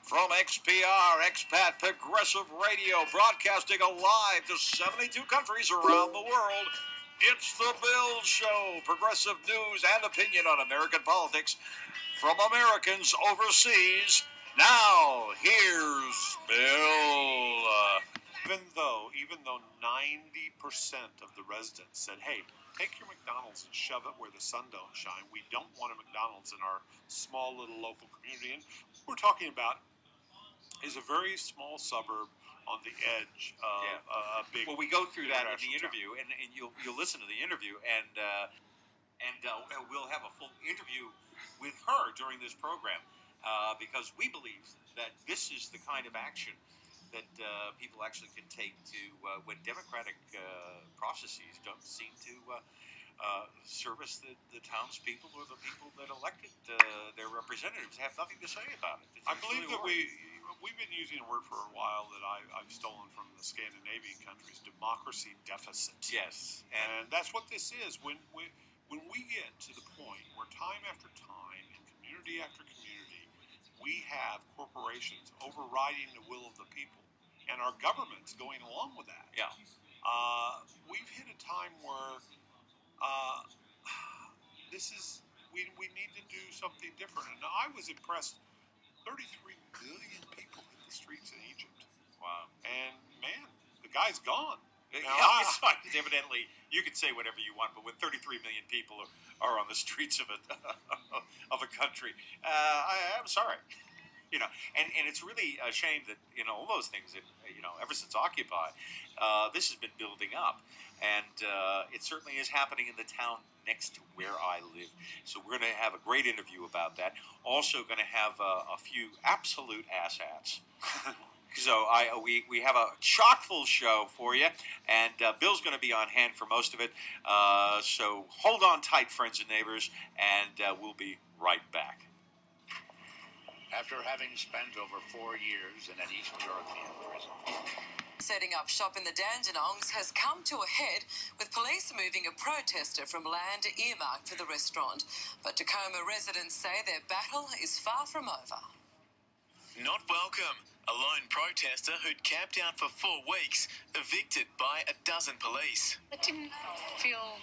From XPR, ExPat Progressive Radio, broadcasting alive to 72 countries around the world, it's The Bill Show, progressive news and opinion on American politics from Americans overseas. Now, here's Bill. Even though 90% of the residents said, hey, take your McDonald's and shove it where the sun don't shine. We don't want a McDonald's in our small little local community. And what we're talking about is a very small suburb on the edge of a big. Well, we go through that in the interview, and you'll listen to the interview, and we'll have a full interview with her during this program because we believe that this is the kind of action that people actually can take to when democratic processes don't seem to service the townspeople or the people that elected their representatives have nothing to say about it. I believe that we've been using a word for a while that I've stolen from the Scandinavian countries: democracy deficit. Yes, and that's what this is. When we get to the point where time after time, in community after community, we have corporations overriding the will of the people, and our government's going along with that. Yeah. We've hit a time where we need to do something different. And I was impressed. 33 million people hit the streets in Egypt. Wow. And man, the guy's gone. Evidently, you can say whatever you want, but when 33 million people are on the streets of a country, I'm sorry. And it's really a shame that all those things that ever since Occupy, this has been building up, and it certainly is happening in the town next to where I live. So we're going to have a great interview about that. Also going to have a few absolute asshats. So we have a chock-full show for you, and Bill's going to be on hand for most of it. So hold on tight, friends and neighbors, and we'll be right back. After having spent over 4 years in an East European prison. Setting up shop in the Dandenongs has come to a head, with police moving a protester from land earmarked for the restaurant. But Tacoma residents say their battle is far from over. Not welcome. A lone protester who'd camped out for 4 weeks, evicted by a dozen police. It didn't feel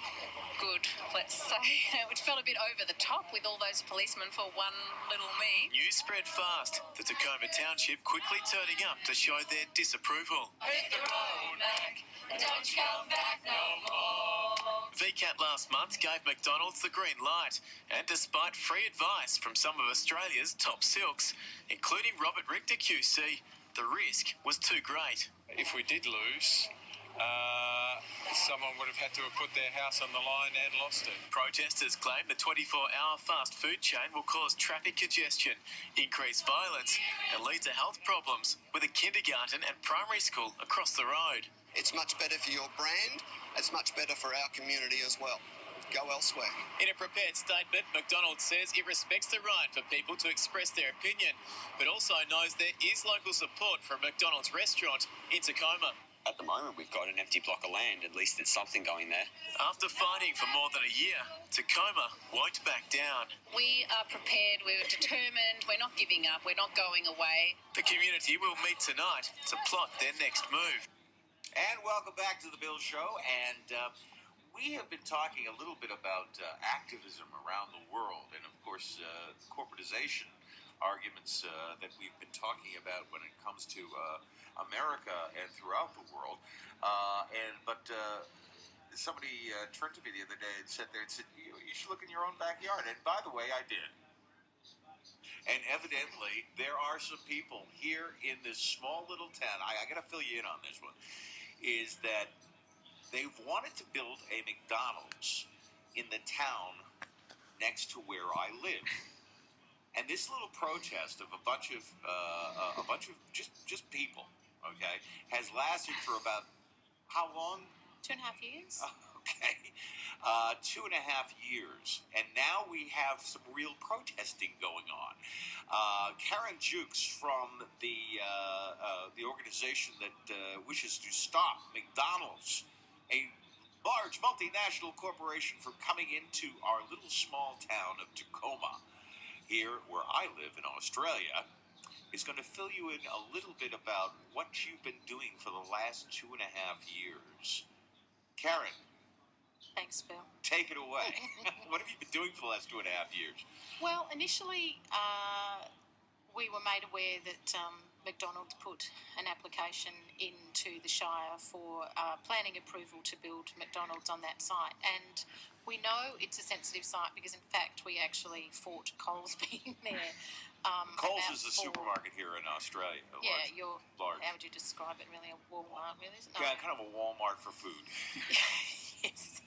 good, let's say. It felt a bit over the top with all those policemen for one little me. News spread fast. The Tacoma Township quickly turning up to show their disapproval. Hit the road back, and don't you come back no more. VCAT last month gave McDonald's the green light, and despite free advice from some of Australia's top silks, including Robert Richter QC, the risk was too great. If we did lose, someone would have had to have put their house on the line and lost it. Protesters claim the 24-hour fast food chain will cause traffic congestion, increase violence, and lead to health problems with a kindergarten and primary school across the road. It's much better for your brand. It's much better for our community as well. Go elsewhere. In a prepared statement, McDonald's says it respects the right for people to express their opinion, but also knows there is local support for a McDonald's restaurant in Tacoma. At the moment, we've got an empty block of land. At least there's something going there. After fighting for more than a year, Tacoma won't back down. We are prepared, we're determined, we're not giving up, we're not going away. The community will meet tonight to plot their next move. And welcome back to the Bill Show. And we have been talking a little bit about activism around the world, and of course, corporatization arguments that we've been talking about when it comes to America and throughout the world. But somebody turned to me the other day and said, you should look in your own backyard. And by the way, I did. And evidently, there are some people here in this small little town. I got to fill you in on this one. Is that they've wanted to build a McDonald's in the town next to where I live. And this little protest of a bunch of just people, okay, has lasted for about how long? 2.5 years. Okay, 2.5 years, and now we have some real protesting going on. Karin Jukes from the organization that wishes to stop McDonald's, a large multinational corporation, from coming into our little small town of Tacoma, here where I live in Australia, is going to fill you in a little bit about what you've been doing for the last 2.5 years. Karin, thanks, Bill. take it away. What have you been doing for the last 2.5 years? Well, initially, we were made aware that McDonald's put an application into the Shire for planning approval to build McDonald's on that site. And we know it's a sensitive site because, in fact, we actually fought Coles being there. Coles is a supermarket here in Australia. Large. How would you describe it, really? A Walmart, really? Isn't it? Yeah, kind of a Walmart for food. Yes.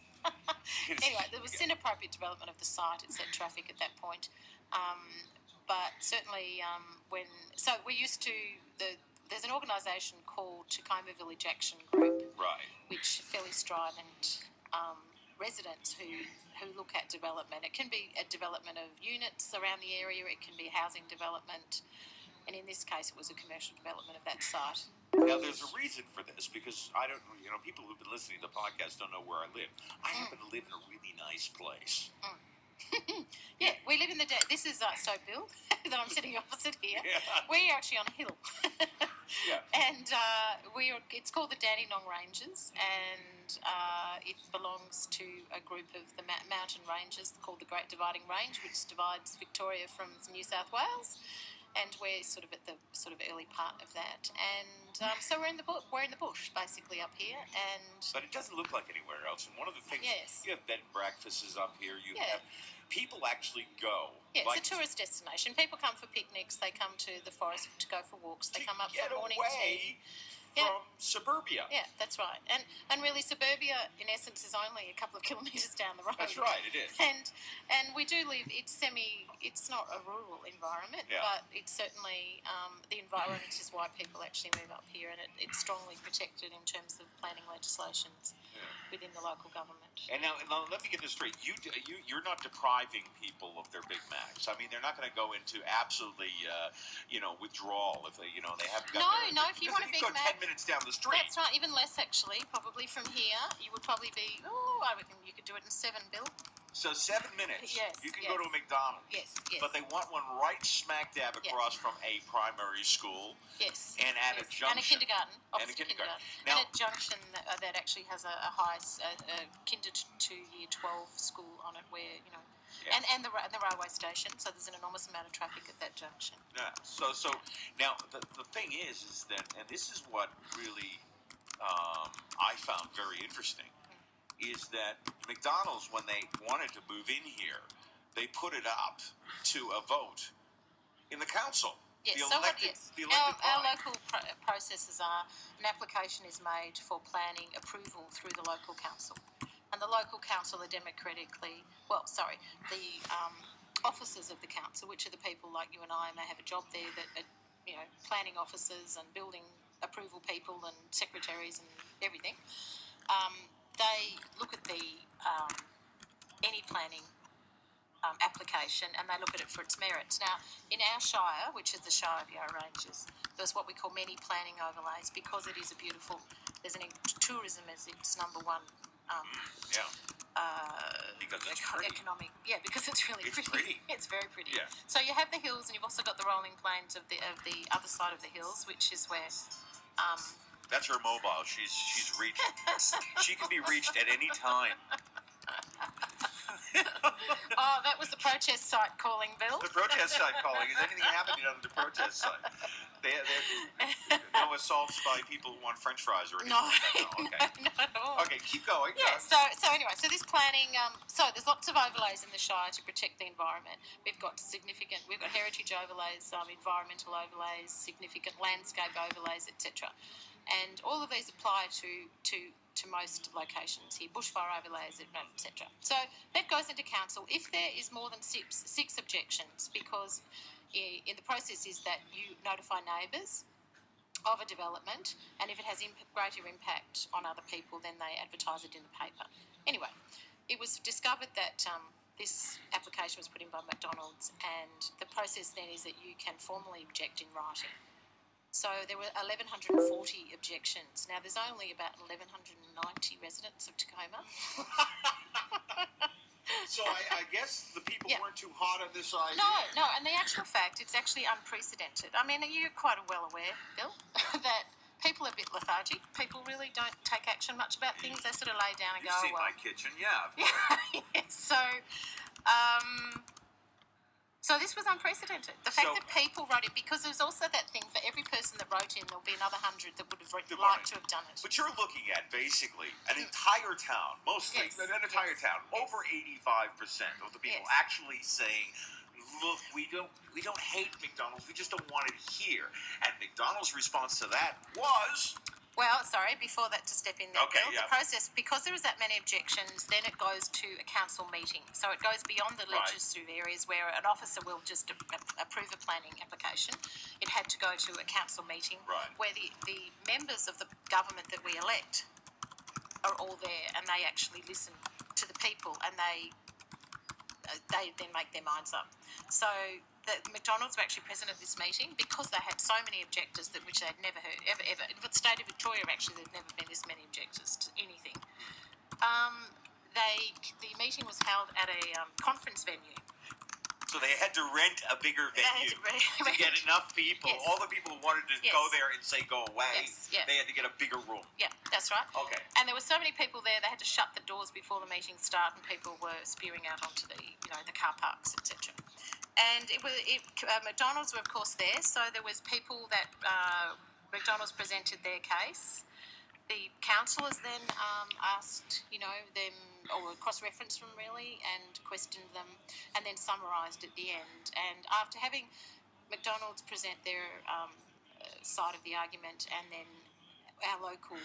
Anyway, there was inappropriate development of the site. It set traffic at that point. But certainly there's an organisation called Tacoma Village Action Group, right, which fairly strident residents who look at development. It can be a development of units around the area, it can be housing development, and in this case it was a commercial development of that site. Now there's a reason for this, because people who've been listening to the podcast don't know where I live. I happen to live in a really nice place. Yeah, we live in this is Bill, that I'm sitting opposite here. Yeah. We're actually on a hill. Yeah. And it's called the Dandenong Ranges, and it belongs to a group of the mountain ranges called the Great Dividing Range, which divides Victoria from New South Wales. And we're sort of at the early part of that, and so we're in the bush basically up here. But it doesn't look like anywhere else. And one of the things, yes, you have bed and breakfasts up here. You have people actually go. Yeah, it's a tourist destination. People come for picnics. They come to the forest to go for walks. They come up for morning tea. From suburbia. Yeah, that's right. And really, suburbia, in essence, is only a couple of kilometres down the road. That's right, it is. And we do live, it's not a rural environment, but it's certainly, the environment is why people actually move up here, and it's strongly protected in terms of planning legislations within the local government. And now let me get this straight. You're not depriving people of their Big Macs. I mean, they're not going to go into absolutely, withdrawal if they haven't got No, if you want a Big Mac. 10 minutes down the street. That's right, even less actually. Probably from here, you would probably be. I reckon you could do it in 7, Bill. So 7 minutes. Yes. You can go to a McDonald's. Yes. But they want one right smack dab across from a primary school. Yes. And at a junction. And a kindergarten. And a kindergarten. Now, and a junction that actually has a high kinder to year 12 school on it, where and the railway station. So there's an enormous amount of traffic at that junction. Yeah. So now the thing is that, and this is what really I found very interesting, is that McDonald's, when they wanted to move in here, they put it up to a vote in the council. Yes, the our local processes are an application is made for planning approval through the local council. And the local council are the officers of the council, which are the people like you and I, and they have a job there that are, planning officers and building approval people and secretaries and everything. They look at any planning application, and they look at it for its merits. Now, in our Shire, which is the Shire of Yarra Ranges, there's what we call many planning overlays, because it is a beautiful. Tourism is its number one. Because it's pretty. Economic, because it's really pretty. It's very pretty. Yeah. So you have the hills, and you've also got the rolling plains of the other side of the hills, which is where. That's her mobile. She's reaching. She can be reached at any time. Oh, that was the protest site calling, Bill. The protest site calling. Is anything happening on the protest site? No assaults by people who want French fries or anything? No. Okay. Not at all. Okay, keep going. Yeah. So anyway, this planning. So there's lots of overlays in the Shire to protect the environment. We've got heritage overlays, environmental overlays, significant landscape overlays, etc. And all of these apply to most locations here, bushfire overlays, etc. So that goes into council. If there is more than six objections, because in the process is that you notify neighbours of a development, and if it has greater impact on other people, then they advertise it in the paper. Anyway, it was discovered that this application was put in by McDonald's, and the process then is that you can formally object in writing. So there were 1,140 objections. Now, there's only about 1,190 residents of Tacoma. So I guess the people weren't too hot on this idea. No, and the actual fact, it's actually unprecedented. I mean, you're quite well aware, Bill, that people are a bit lethargic. People really don't take action much about things. They sort of lay down and You've go, seen well. my kitchen, yeah. Of course. Yeah. So this was unprecedented. The fact that people wrote it, because there was also that thing, for every person that wrote in, there'll be another 100 that would have liked to have done it. But you're looking at basically an entire town, mostly an entire town, over 85% of the people actually saying, look, we don't hate McDonald's, we just don't want it here. And McDonald's response to that was... Well, sorry, before that, to step in there, Bill, yeah. the process, because there is that many objections, then it goes to a council meeting. So it goes beyond the legislative areas where an officer will just approve a planning application. It had to go to a council meeting where the members of the government that we elect are all there, and they actually listen to the people, and they then make their minds up. So the McDonald's were actually present at this meeting because they had so many objectors which they'd never heard, ever. In the state of Victoria, actually, there'd never been this many objectors to anything. The meeting was held at a conference venue. So they had to rent a bigger venue to get enough people. Yes. All the people who wanted to go there and say go away, they had to get a bigger room. Yeah, that's right. Okay. And there were so many people there, they had to shut the doors before the meeting started, and people were spewing out onto the car parks, etc. And McDonald's were, of course, there. So there was people that McDonald's presented their case. The councillors then asked, them, or cross-referenced them really, and questioned them, and then summarised at the end. And after having McDonald's present their side of the argument, and then our local,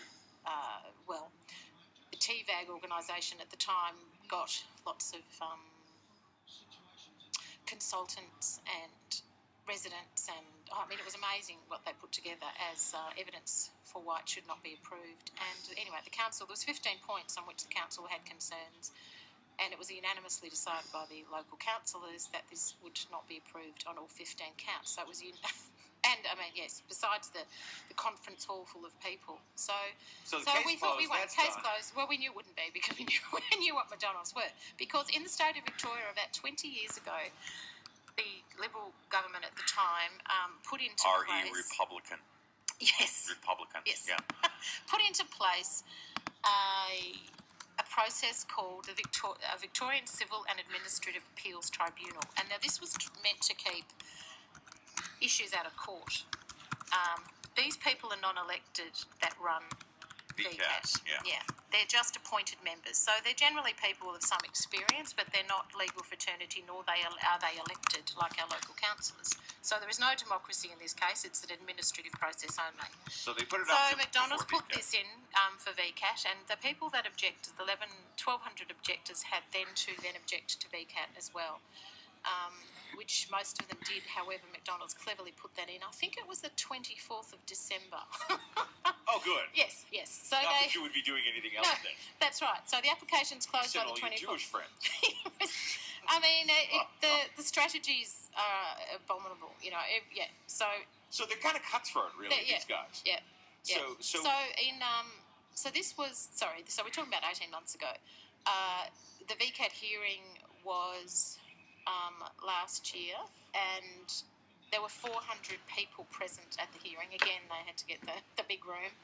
the TVAG organisation at the time got lots of consultants and residents, and it was amazing what they put together as evidence for why it should not be approved. And anyway, the council, there was 15 points on which the council had concerns, and it was unanimously decided by the local councillors that this would not be approved on all 15 counts. So it was besides the conference hall full of people. So we thought we won. Case closed. Well, we knew it wouldn't be, because we knew what McDonald's were. Because in the state of Victoria about 20 years ago, the Liberal government at the time put into place... Republican. Yes. Republican. Yes. Yeah. Put into place a process called the Victorian Civil and Administrative Appeals Tribunal. And now this was meant to keep issues out of court. These people are non-elected that run VCAT. Yeah, they're just appointed members. So they're generally people with some experience, but they're not legal fraternity, nor are they elected like our local councillors. So there is no democracy in this case. It's an administrative process only. So they put it up. So McDonald's put this in for VCAT, and the people that objected, the 1,200 objectors, had then object to VCAT as well. Which most of them did. However, McDonald's cleverly put that in. I think it was the 24th of December. Oh, good. Yes. So Not that you would be doing anything else then. That's right. So the application's closed by the 24th. Your Jewish friends. The strategies are abominable. So they're kind of cutthroat, really. These guys. Yeah. So we're talking about 18 months ago. The VCAT hearing was last year, and there were 400 people present at the hearing. Again, they had to get the big room.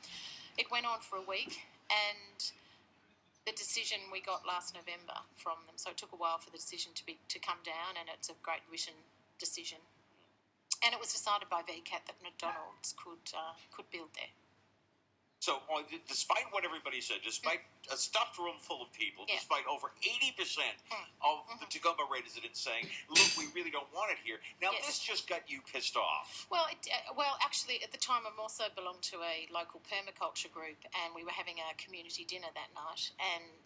It went on for a week, and the decision we got last November from them. So it took a while for the decision to come down, and it's a great written decision. And it was decided by VCAT that McDonald's could build there. So, despite what everybody said, despite a stuffed room full of people, despite over 80% of the Tacoma residents saying, look, we really don't want it here, now this just got you pissed off. Well, actually, at the time, I also belonged to a local permaculture group, and we were having a community dinner that night, and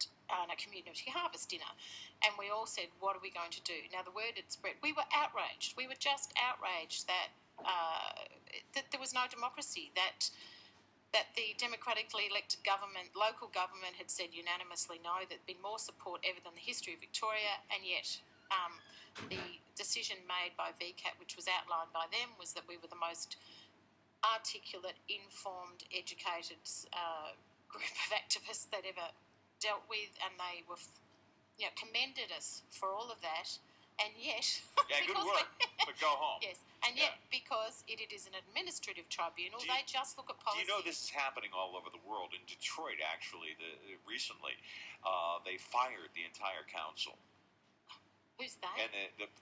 a community harvest dinner. And we all said, what are we going to do? Now, the word had spread. We were outraged. We were just outraged that there was no democracy, that the democratically elected government, local government, had said unanimously no, there'd been more support ever than the history of Victoria, and yet the decision made by VCAT, which was outlined by them, was that we were the most articulate, informed, educated group of activists they'd ever dealt with, and they were commended us for all of that, and yet... Yeah, good work, but go home. Yes, and yet because it is an administrative tribunal, they just look at policy. Do you know this is happening all over the world? In Detroit, actually, recently, they fired the entire council. Who's that? And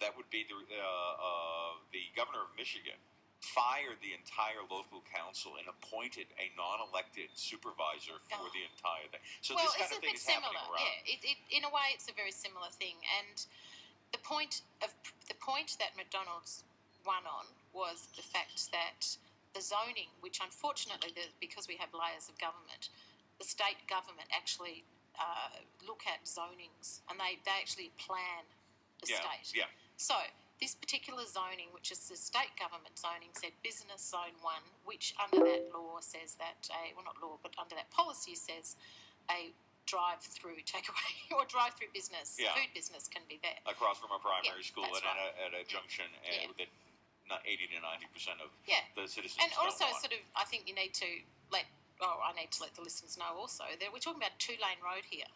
that would be the governor of Michigan. Fired the entire local council and appointed a non-elected supervisor for the entire thing. So this kind of thing is happening around. Yeah, in a way, it's a very similar thing. And the point that McDonald's won on was the fact that the zoning, which unfortunately, because we have layers of government, the state government actually look at zonings, and they actually plan the state. Yeah. So this particular zoning, which is the state government zoning, said business zone 1, which under that law says that under that policy says a drive-through takeaway or drive-through business, food business can be there. Across from a primary school and right. at a junction that 80 to 90% of the citizens and don't also want. sort of, I think you need to I need to let the listeners know also that we're talking about a 2-lane road here.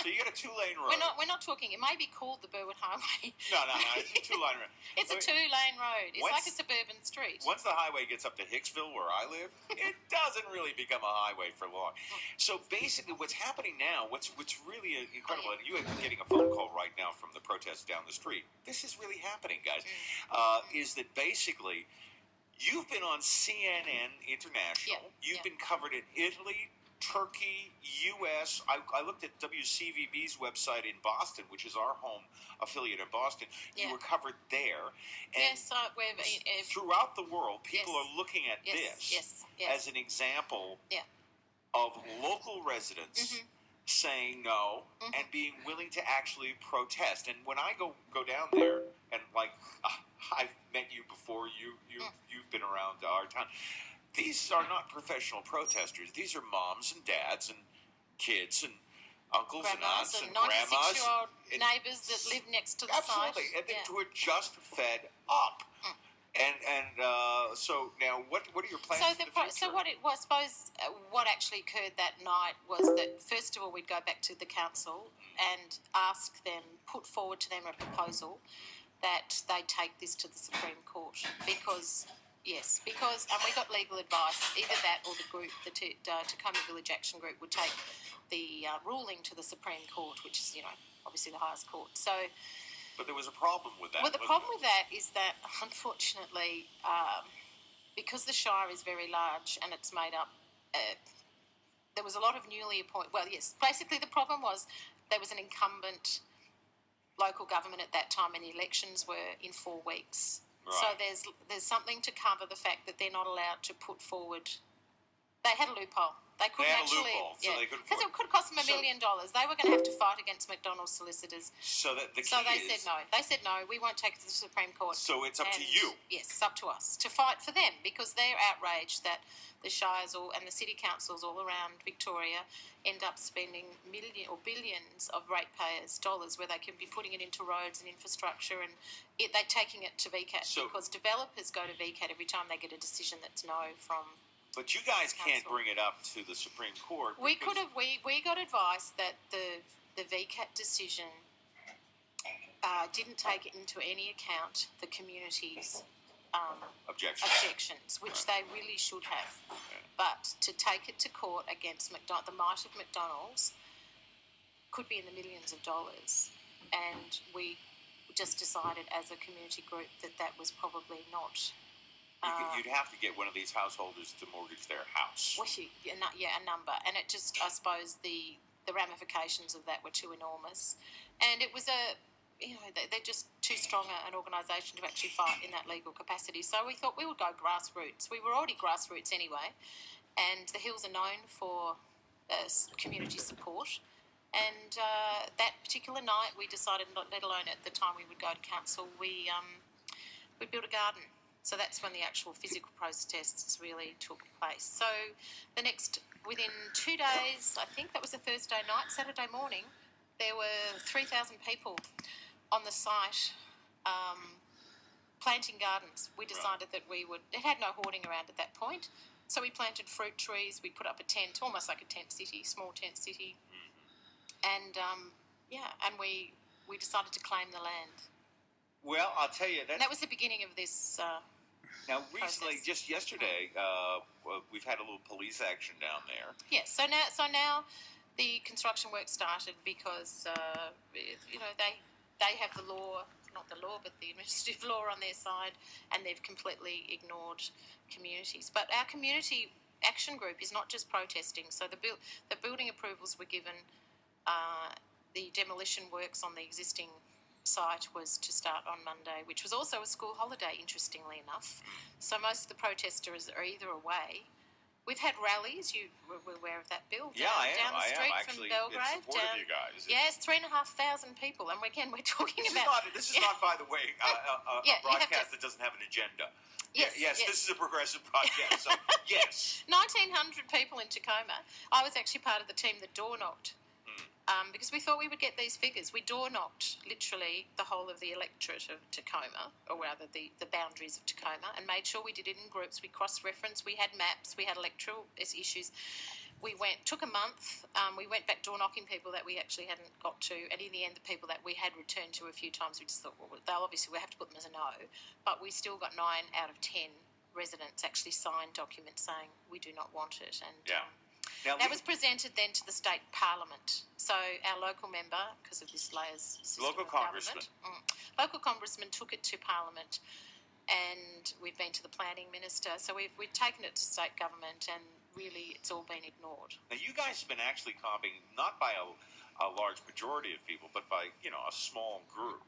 So you got a 2-lane road. We're not talking. It may be called the Burwood Highway. No. It's a 2-lane road. It's a 2-lane road. It's like a suburban street. Once the highway gets up to Hicksville, where I live, it doesn't really become a highway for long. So basically, what's happening now, what's really incredible, and you are getting a phone call right now from the protests down the street. This is really happening, guys. Is that basically you've been on CNN International. You've been covered in Italy, Turkey, U.S. I looked at WCVB's website in Boston, which is our home affiliate in Boston. You were covered there. And throughout the world, people are looking at this as an example of local residents saying no and being willing to actually protest. And when I go down there, and I've met you before, you've been around our town. These are not professional protesters. These are moms and dads and kids and uncles and aunts and grandmas. 96-year-old neighbours that live next to the site. Absolutely. And who are just fed up. And so now, what are your plans for the future? So what it was, I suppose, what actually occurred that night was that, first of all, we'd go back to the council and ask them, put forward to them a proposal that they take this to the Supreme Court because and we got legal advice, either that or the group, the Tacoma Village Action Group, would take the ruling to the Supreme Court, which is, obviously the highest court. So, but there was a problem with that. Well, the problem with that is that, unfortunately, because the Shire is very large and it's made up, there was a lot of newly appointed. Well, yes, basically the problem was there was an incumbent local government at that time, and the elections were in 4 weeks. Right. So there's something to cover the fact that they're not allowed to put forward. They had a loophole. They couldn't because it could cost them $1 million. They were going to have to fight against McDonald's solicitors. So they said no. They said no. We won't take it to the Supreme Court. So it's up to you. Yes, it's up to us to fight for them because they're outraged that the shires and the city councils all around Victoria end up spending billions of ratepayers' dollars where they can be putting it into roads and infrastructure, and they're taking it to VCAT because developers go to VCAT every time they get a decision that's no from. But you guys can't bring it up to the Supreme Court. We could have. We got advice that the VCAT decision didn't take into any account the community's objections, which they really should have. Okay. But to take it to court against the might of McDonald's could be in the millions of dollars, and we just decided as a community group that was probably not. You'd have to get one of these householders to mortgage their house. Well, a number. And it just, I suppose, the ramifications of that were too enormous. And it was they're just too strong an organisation to actually fight in that legal capacity. So we thought we would go grassroots. We were already grassroots anyway. And the Hills are known for community support. And that particular night, we decided, let alone at the time we would go to council, we built a garden. So that's when the actual physical protests really took place. So within 2 days, I think that was a Thursday night, Saturday morning, there were 3,000 people on the site planting gardens. We decided that it had no hoarding around at that point. So we planted fruit trees, we put up a tent, almost like a tent city, small tent city. And and we decided to claim the land. Well, I'll tell you And that was the beginning of this. Now, recently, process. just yesterday, we've had a little police action down there. Yes. So now the construction work started because they have the law, not the law, but the administrative law on their side, and they've completely ignored communities. But our community action group is not just protesting. So the building approvals were given. The demolition works on the existing site was to start on Monday, which was also a school holiday, interestingly enough. So most of the protesters are either away. We've had rallies. You were aware of that, Bill? Yeah, I am. Down the street I am from actually Belgrade. in support of you guys. Yes, 3,500 people, and again we're talking This about. This is not, by the way, a broadcast that doesn't have an agenda. Yes, yes, this is a progressive podcast. So yes, 1,900 people in Tacoma. I was actually part of the team that door knocked. Because we thought we would get these figures. We door knocked literally the whole of the electorate of Tacoma, or rather the boundaries of Tacoma, and made sure we did it in groups. We cross-referenced, we had maps, we had electoral issues. Took a month, we went back door knocking people that we actually hadn't got to, and in the end the people that we had returned to a few times, we just thought, well, we'll have to put them as a no, but we still got 9 out of 10 residents actually signed documents saying we do not want it. And now, that was presented then to the state parliament. So our local member, because of this layers system local of congressman, local congressman took it to parliament, and we've been to the planning minister. So we've taken it to state government, and really it's all been ignored. Now you guys have been actually copying not by a large majority of people, but by a small group.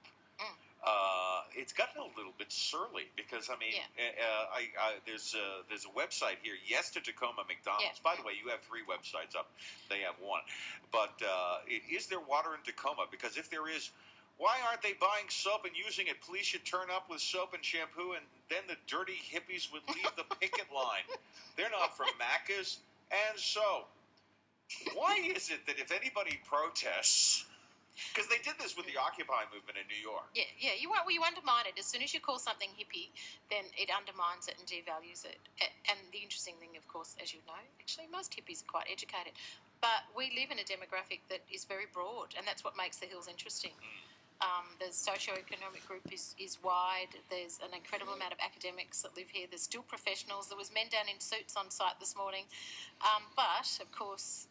It's gotten a little bit surly because there's a website here, Yes to Tacoma McDonald's. By the way, you have 3 websites up; they have 1. But is there water in Tacoma? Because if there is, why aren't they buying soap and using it? Police should turn up with soap and shampoo, and then the dirty hippies would leave the picket line. They're not from Macca's, and so why is it that if anybody protests? Because they did this with the Occupy movement in New York. Yeah. You undermine it. As soon as you call something hippie, then it undermines it and devalues it. And the interesting thing, of course, as you know, actually most hippies are quite educated. But we live in a demographic that is very broad, and that's what makes the Hills interesting. The socio-economic group is wide. There's an incredible amount of academics that live here. There's still professionals. There was men down in suits on site this morning. But, of course...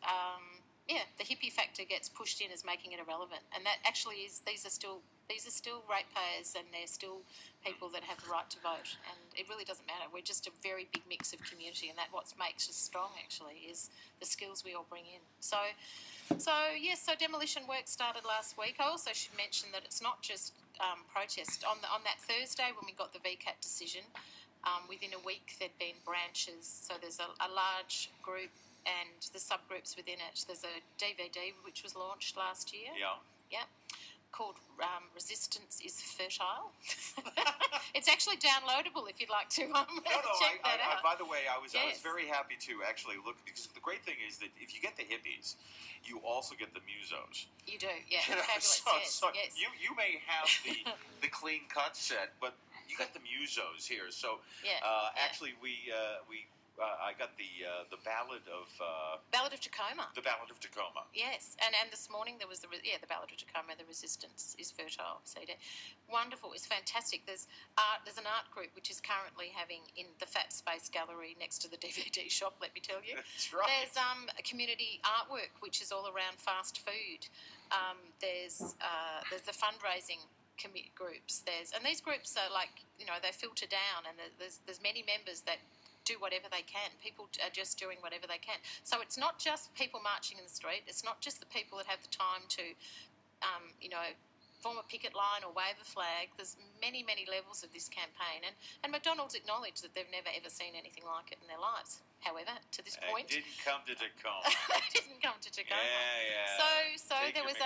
the hippie factor gets pushed in as making it irrelevant, and that actually is. These are still ratepayers, and they're still people that have the right to vote, and it really doesn't matter. We're just a very big mix of community, and that what makes us strong actually is the skills we all bring in. So demolition work started last week. I also should mention that it's not just protest. On that Thursday when we got the VCAT decision, within a week there'd been branches. So there's a large group and the subgroups within it. There's a DVD which was launched last year. Yeah. Called Resistance is Fertile. It's actually downloadable if you'd like to check that out. By the way, I was very happy to actually look, because the great thing is that if you get the hippies, you also get the musos. You do, yeah. Fabulous, yes. You may have the clean cut set, but you got the musos here. So actually I got the Ballad of Tacoma. The Ballad of Tacoma. Yes, and this morning there was the Ballad of Tacoma. The Resistance is Fertile CD. Wonderful, it's fantastic. There's an art group which is currently having in the Fat Space Gallery next to the DVD shop. Let me tell you, that's right. There's a community artwork which is all around fast food. There's the fundraising groups. And these groups are they filter down, and there's many members that do whatever they can. People are just doing whatever they can. So it's not just people marching in the street. It's not just the people that have the time to, form a picket line or wave a flag. There's many, many levels of this campaign. And McDonald's acknowledged that they've never, ever seen anything like it in their lives. However, to this point... It didn't come to Tacoma. It didn't come to Tacoma. Yeah. So there was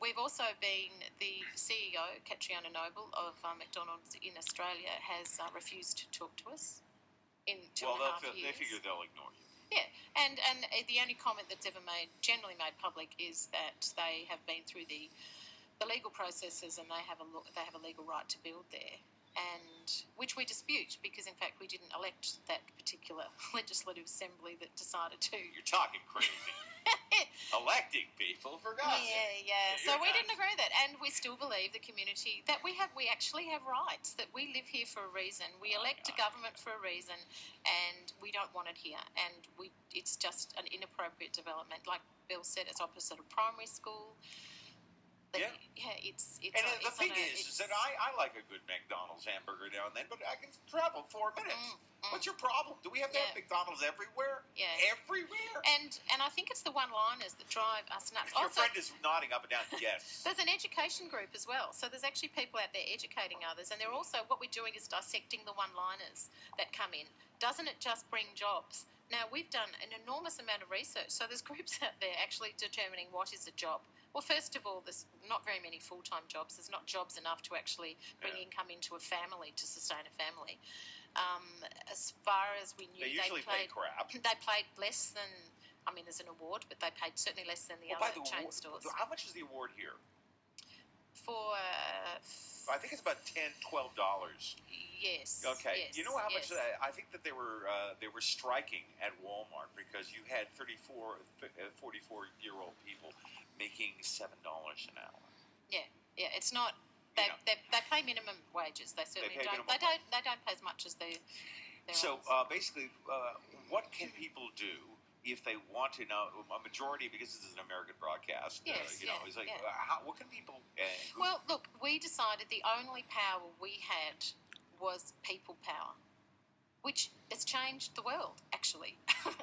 We've also been, the CEO, Katrina Noble, of McDonald's in Australia, has refused to talk to us in 2.5 years. They figure they'll ignore you. Yeah, and the only comment that's ever generally made public, is that they have been through the legal processes and they have a legal right to build there, and which we dispute, because in fact we didn't elect that particular legislative assembly that decided to. You're talking crazy. Electing people, for God's sake. Yeah. So you're we nuts. didn't agree with that, and we still believe the community that we actually have rights, that we live here for a reason. We elect a government for a reason, and we don't want it here. And it's just an inappropriate development. Like Bill said, it's opposite of primary school. It's and the thing is that I like a good McDonald's hamburger now and then, but I can travel 4 minutes. What's your problem? Do we have to have McDonald's everywhere? Yeah. Everywhere? And I think it's the one-liners that drive us nuts. Your friend is nodding up and down, yes. There's an education group as well. So there's actually people out there educating others. And they're also, what we're doing is dissecting the one-liners that come in. Doesn't it just bring jobs? Now, we've done an enormous amount of research. So there's groups out there actually determining what is a job. Well, first of all, there's not very many full-time jobs. There's not jobs enough to actually bring income into a family, to sustain a family. As far as we knew, they usually pay crap. They paid less than, I mean, there's an award, but they paid certainly less than the other chain stores. How much is the award here? For I think it's about $10, $12. Yes. Okay. Yes, you know how much? yes. I think that they were striking at Walmart because you had 44-year-old people making $7 an hour. Yeah. It's not. They pay minimum wages. They certainly don't. They don't pay as much as they. So basically, what can people do if they want to know? A majority, because this is an American broadcast, it's like, what can people? Well, look, we decided the only power we had was people power, which has changed the world, actually. And,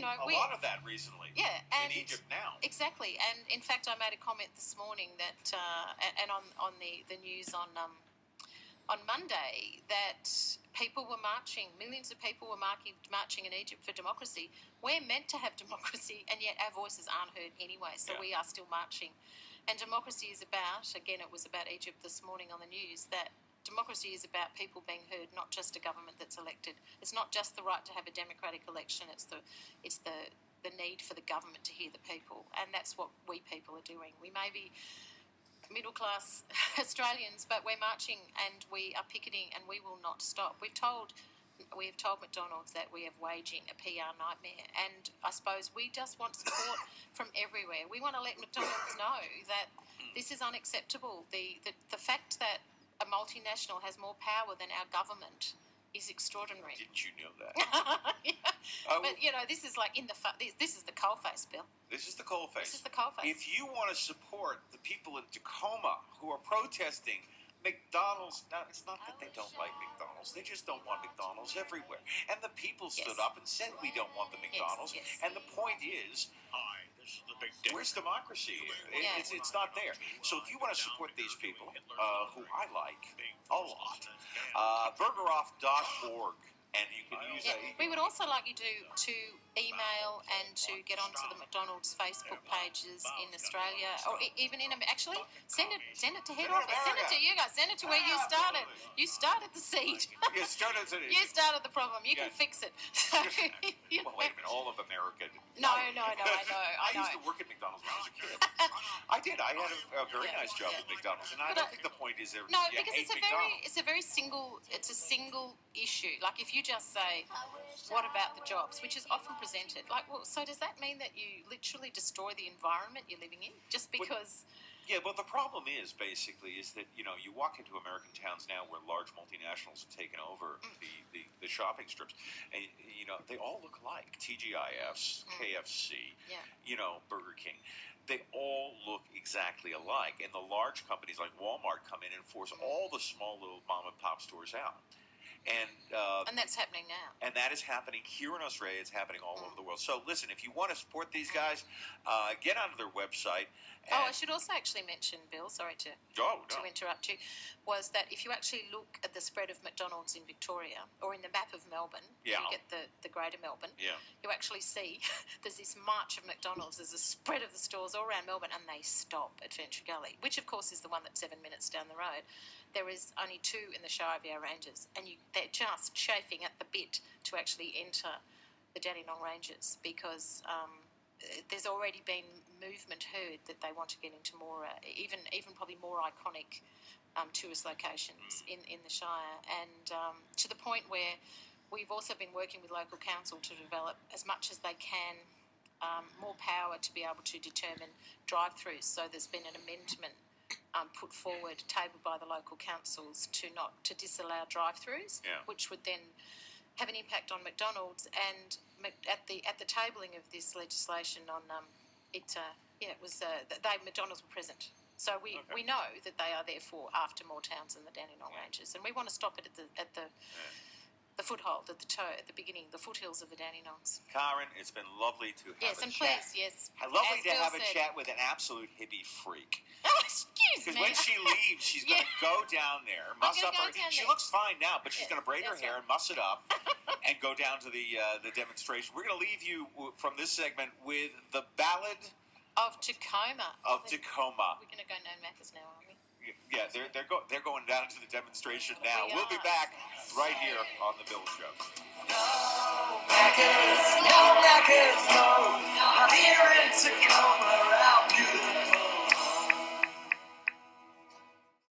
a lot of that recently. Yeah, and in Egypt now. Exactly, and in fact, I made a comment this morning that, and on the news on Monday, that people were marching. Millions of people were marching in Egypt for democracy. We're meant to have democracy, and yet our voices aren't heard anyway. So we are still marching, and democracy is about. Again, it was about Egypt this morning on the news that. Democracy is about people being heard, not just a government that's elected. It's not just the right to have a democratic election. It's the need for the government to hear the people, and that's what we people are doing. We may be middle-class Australians, but we're marching and we are picketing, and we will not stop. We have told McDonald's that we are waging a PR nightmare, and I suppose we just want support from everywhere. We want to let McDonald's know that this is unacceptable. The fact that a multinational has more power than our government is extraordinary. Didn't you know that? But this is like this is the coalface, Bill. This is the coalface. This is the coalface. If you want to support the people in Tacoma who are protesting McDonald's, now it's not that they don't like McDonald's, they just don't want McDonald's everywhere. And the people stood up and said we don't want the McDonald's. Yes. And the point is, This is the big difference. where's democracy? It's not there. So if you want to support these people, who I like a lot, burgeroff.org, and you can use that. We would also like you to email and to get onto the McDonald's Facebook pages in Australia, or even in actually send it to head office. Send it to you guys. Send it to where you started. You started the seed. You started the problem. You can fix it. So, well, wait a minute. All of America. No, I know. I used to work at McDonald's when I was a kid. I did. I had a very nice job at McDonald's, and I don't think the point is there. No, because it's a very single issue. Like if you just say, "What about the jobs?" which is often presented. Like, well, so does that mean that you literally destroy the environment you're living in just because? Yeah, well, the problem is basically is that you walk into American towns now where large multinationals have taken over the shopping strips, and they all look alike. TGIFs, KFC, Burger King. They all look exactly alike, and the large companies like Walmart come in and force all the small little mom and pop stores out. And that's happening now. And that is happening here in Australia. It's happening all over the world. So listen, if you want to support these guys, get onto their website. I should also actually mention, Bill, sorry to interrupt you, was that if you actually look at the spread of McDonald's in Victoria, or in the map of Melbourne, you get the greater Melbourne, you actually see there's this march of McDonald's, there's a spread of the stores all around Melbourne, and they stop at Venture Gully, which of course is the one that's 7 minutes down the road. There is only 2 in the Shire of Yarra Ranges, and they're just chafing at the bit to actually enter the Dandenong Ranges because there's already been movement heard that they want to get into more, even probably more iconic tourist locations in the Shire, and to the point where we've also been working with local council to develop as much as they can more power to be able to determine drive-throughs. So there's been an amendment put forward, tabled by the local councils to disallow drive-throughs, which would then have an impact on McDonald's. And at the tabling of this legislation on McDonald's were present. So we know that they are therefore after more towns than the Dandenong Ranges, and we want to stop it at the foothold, at the toe, at the beginning, the foothills of the Dandenongs. Karin, it's been lovely to have a chat. Yes. Lovely to have a chat with an absolute hippie freak. Oh, excuse me. Because when she leaves, she's going to go down there, muss up her. She looks fine now, but she's going to braid her hair and muss it up, and go down to the demonstration. We're going to leave you from this segment with the Ballad of Tacoma. Tacoma. We're going to go no Maccas now, aren't we? Yeah, they're going down to the demonstration now. We'll be back right here on the Bill Show. No Maccas, no, not here in Tacoma.